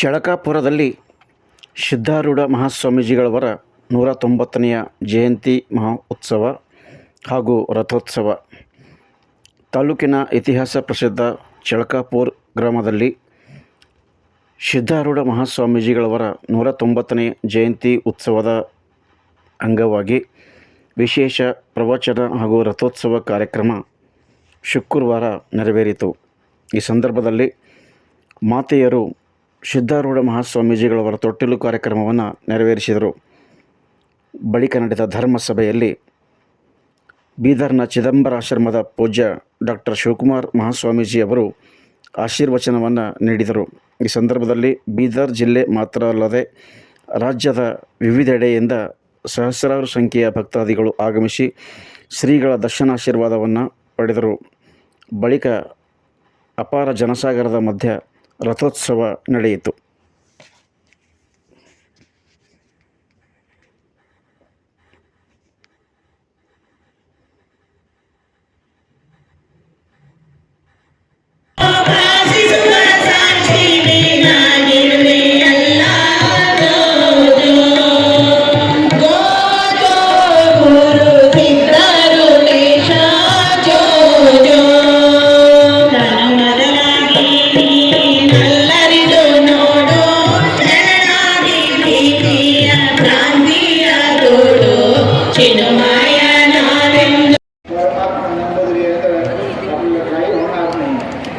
ಚಳಕಾಪುರದಲ್ಲಿ ಸಿದ್ಧಾರೂಢ ಮಹಾಸ್ವಾಮೀಜಿಗಳವರ 190ನೆಯ ಜಯಂತಿ ಮಹೋತ್ಸವ ಹಾಗೂ ರಥೋತ್ಸವ. ತಾಲೂಕಿನ ಇತಿಹಾಸ ಪ್ರಸಿದ್ಧ ಚಳಕಾಪುರ ಗ್ರಾಮದಲ್ಲಿ ಸಿದ್ಧಾರೂಢ ಮಹಾಸ್ವಾಮೀಜಿಗಳವರ 190ನೇ ಜಯಂತಿ ಉತ್ಸವದ ಅಂಗವಾಗಿ ವಿಶೇಷ ಪ್ರವಚನ ಹಾಗೂ ರಥೋತ್ಸವ ಕಾರ್ಯಕ್ರಮ ಶುಕ್ರವಾರ ನೆರವೇರಿತು. ಈ ಸಂದರ್ಭದಲ್ಲಿ ಮಾತೆಯರು ಸಿದ್ಧಾರೂಢ ಮಹಾಸ್ವಾಮೀಜಿಗಳವರ ತೊಟ್ಟಿಲು ಕಾರ್ಯಕ್ರಮವನ್ನು ನೆರವೇರಿಸಿದರು. ಬಳಿಕ ನಡೆದ ಧರ್ಮಸಭೆಯಲ್ಲಿ ಬೀದರ್ನ ಚಿದಂಬರಾಶ್ರಮದ ಪೂಜ್ಯ ಡಾಕ್ಟರ್ ಶಿವಕುಮಾರ್ ಮಹಾಸ್ವಾಮೀಜಿ ಅವರು ಆಶೀರ್ವಚನವನ್ನು ನೀಡಿದರು. ಈ ಸಂದರ್ಭದಲ್ಲಿ ಬೀದರ್ ಜಿಲ್ಲೆ ಮಾತ್ರ ಅಲ್ಲದೆ ರಾಜ್ಯದ ವಿವಿಧೆಡೆಯಿಂದ ಸಹಸ್ರಾರು ಸಂಖ್ಯೆಯ ಭಕ್ತಾದಿಗಳು ಆಗಮಿಸಿ ಶ್ರೀಗಳ ದರ್ಶನಾಶೀರ್ವಾದವನ್ನು ಪಡೆದರು. ಬಳಿಕ ಅಪಾರ ಜನಸಾಗರದ ಮಧ್ಯ ರಥೋತ್ಸವ ನಡೆಯಿತು.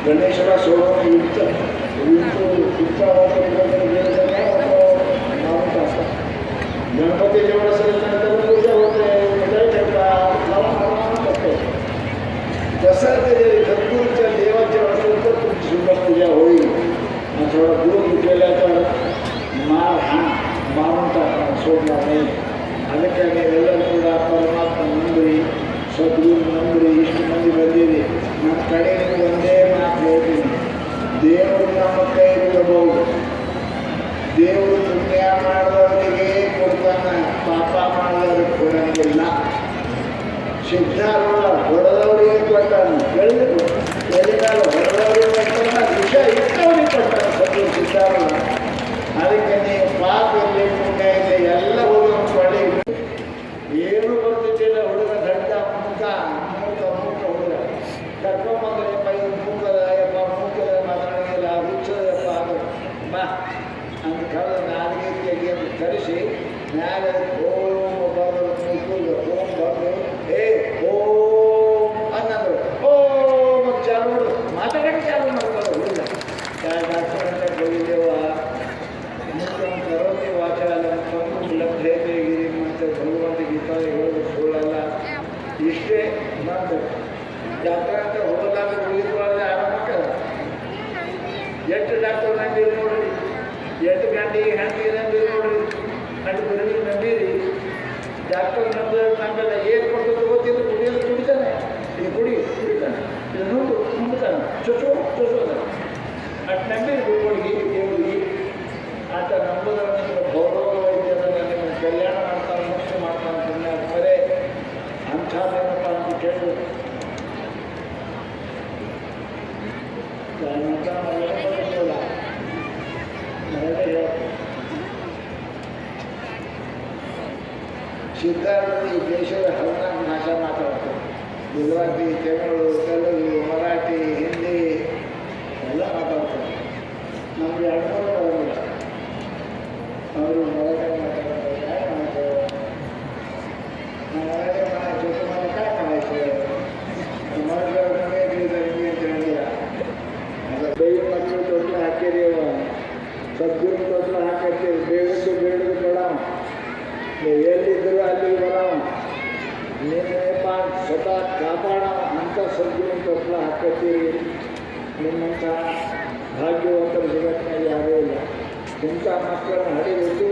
गणेशला सोडून गणपती जेवढं असेल नंतर पूजा होते तसं ते सद्गुरूच्या देवाचे असेल तर तुमची सुद्धा पूजा होईल. थोडा दूर गेल्या तर मार मारून टाकणार सोडणार नाही. ಅದಕ್ಕೆ ನೀವೆಲ್ಲರೂ ಕೂಡ ಪರಮಾತ್ಮ ನಂಬಿ ಸದ್ಗುರು ನಂಬಿ ಇಷ್ಟು ಮಂದಿ ಬಂದಿರಿ. ನನ್ನ ಕಡೆ ನಿಮಗೆ ಒಂದೇ ಮಾತು ಹೇಳ್ತೀನಿ, ದೇವರು ನಮ್ಮ ಕೈ ಬಿಡಬಹುದು. ದೇವರು ಪುಣ್ಯ ಮಾಡಿದವರಿಗೆ ಕೊಡ್ತಾನೆ, ಪಾಪ ಮಾಡಿದವರಿಗೆ ಕೊಡಂಗಿಲ್ಲ. ಸಿದ್ಧಾರೂಢ ಹೊಡೆದವರಿಗೆ ಕೊಟ್ಟಾನೆ, ಹೇಳಿದ್ರು ಎಲ್ಲಿಗಾಲ ಹೊಡೆದವರಿಗೆ ಕೊಟ್ಟಾನ, ವಿಷ ಇಟ್ಟವರಿಗೆ ಕೊಟ್ಟಾನೆ ಸದ್ಗುರು ಸಿದ್ಧಾರೂಢ. ಅದಕ್ಕೆ ನೀವು ಪಾಪ ಎಲ್ಲಿ ಪುಣ್ಯ ಇದೆ ಎಲ್ಲ ಹೋಗಿ ಮಾಡಿ ಏನು ಬರ್ತಿದ್ದಿಲ್ಲ. ಹುಡುಗ ದಡ್ಡ ಮೂಕ ಹುಡುಗ ಕರ್ಕೊಂಬಂದ್ರೆ ಪೈ ಮೂಕದಪ್ಪ ಮಾತಾಡೋದಿಲ್ಲ, ಹುಚ್ಚದಪ್ಪ ಅದು ಬಾ ಅಂತ ಕರೆದು ನಾಲಿಗೆ ತೆಗೆದು ಕರೆಸಿ ಮ್ಯಾಲೆ ಓಂ ಬರೋದು ಕೂತ್ಕೊಂಡು ಓಂ ಬಂದು ಓಂ ಅನ್ನಂದ್ರು. ಓಂ ಚಾಲು ಮಾಡು, ಮಾತಾಡೋಕ್ಕೆ ಚಾಲು ಮಾಡ್ತಾರೆ ಹುಡುಗ. ಡಾಕ್ಟರ್ ಅಂತ ಹೋಗಿದ್ದೇವ ಮುಖ್ಯಂ ಕರೋತಿ ವಾಚಾಲ ಲಭ್ಯತೆ ಗಿರಿ ಮತ್ತು ಭಗವಂತ ಗೀತಾ ಹೇಳೋದು ಸುಳ್ಳಲ್ಲ. ಇಷ್ಟೇ ಬಂದು ಡಾಕ್ಟರ್ ಅಂತ ಹೋದಾಗ ಉಳಿದುವಾಗ ಆರಾಮಕ್ಕೆ ಎಷ್ಟು ಡಾಕ್ಟರ್ ನಂಬಿರಿ ನೋಡ್ರಿ, 8 ಗಂಟೆಗೆ ಹೆಂಗೆ ನಂಬಿರಿ ನೋಡ್ರಿ, ಅದು ಬರೀ ನಂಬಿರಿ. ಡಾಕ್ಟರ್ ನಂಬಲ್ಲ ಏನು ಕೊಡ್ತದೆ ಗೊತ್ತಿಲ್ಲ, ಕುಡಿಯೋದು ಕುಡಿತಾನೆ, ಇದು ಕುಡಿತಾನೆ, ಇದು ನುಂಗ್ತಾನೆ, ಚೊಚ್ಚು ಅಷ್ಟು ನಂಬಿರಿ ಹುಡುಗಿ ದೇವರಿಗೆ. ಆತ ನಂಬುದರ ಗೌರವ ವೈದ್ಯರನ್ನು ನಿಮಗೆ ಕಲ್ಯಾಣ ಮಾಡ್ತಾನೆ, ಮುಕ್ತಿ ಮಾಡ್ತಾನೆ, ಪುಣ್ಯ ಬರೇ ಅಂಥದ್ದೇನಪ್ಪ ಅಂತ ಕೇಳಿದ್ರು. ಸಿದ್ಧಾರೂಢ ಈ ದೇಶದ 14 ಭಾಷೆ ಮಾತಾಡ್ತಾರೆ. ಗುಜರಾತಿ, ತಮಿಳು, ತೆಲುಗು, ಮರಾಠಿ, ಹಿಂದಿ ಎಲ್ಲ ಮಾತಾಡ್ತಾರೆ. ನಮಗೆ 2 ಬರೋದಿಲ್ಲ. ಅವರು ಮರಾಠಿ ಮಾತಾಡ್ತಾರೆ, काय म्हणायचं मराठी म्हणायचं तुम्हाला काय म्हणायचं मराठीवर वेगळी ಅಂತ ಹೇಳಿಲ್ಲ. ದೈವ ಮಕ್ಕಳು ತೊಟ್ಲು ಹಾಕಿದೇವ, ಸದ್ಗುರು ತೊಟ್ಲು ಹಾಕಿರ್ತೀವಿ. ಬೇಡದು ಕೊಡವ, ನೀವು ಎಲ್ಲಿದ್ದರೂ ಅಲ್ಲಿಗೆ ಬರವ, ನಿಮ್ಮಪ್ಪ ಸ್ವತಃ ಕಾಪಾಡವ ಅಂತ ಸದ್ಗುರು ತೊಟ್ಲು ಹಾಕತ್ತೀವಿ. ನಿಮ್ಮಂಥ ಭಾಗ್ಯವಂತರ ಜಗತ್ತಿನಲ್ಲಿ ಯಾರೂ ಇಲ್ಲ. ಇಂಥ ಮಕ್ಕಳನ್ನು ಹಡಿಬೇಕು,